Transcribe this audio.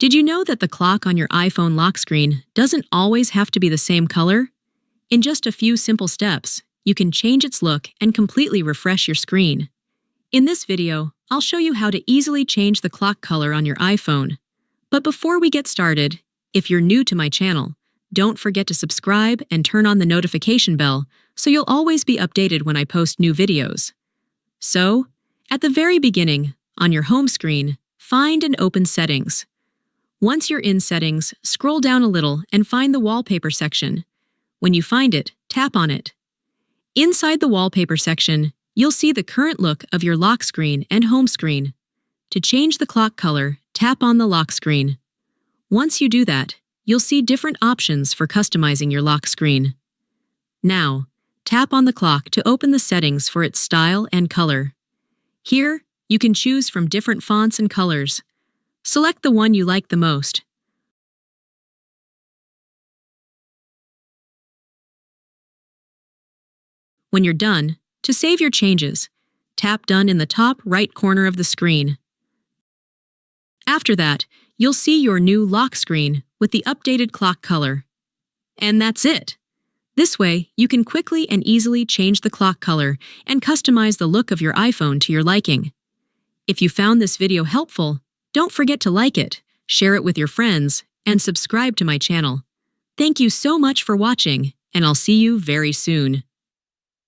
Did you know that the clock on your iPhone lock screen doesn't always have to be the same color? In just a few simple steps, you can change its look and completely refresh your screen. In this video, I'll show you how to easily change the clock color on your iPhone. But before we get started, if you're new to my channel, don't forget to subscribe and turn on the notification bell so you'll always be updated when I post new videos. So, at the very beginning, on your home screen, find and open Settings. Once you're in Settings, scroll down a little and find the Wallpaper section. When you find it, tap on it. Inside the Wallpaper section, you'll see the current look of your lock screen and home screen. To change the clock color, tap on the lock screen. Once you do that, you'll see different options for customizing your lock screen. Now, tap on the clock to open the settings for its style and color. Here, you can choose from different fonts and colors. Select the one you like the most. When you're done, to save your changes, tap Done in the top right corner of the screen. After that, you'll see your new lock screen with the updated clock color. And that's it! This way, you can quickly and easily change the clock color and customize the look of your iPhone to your liking. If you found this video helpful, don't forget to like it, share it with your friends, and subscribe to my channel. Thank you so much for watching, and I'll see you very soon.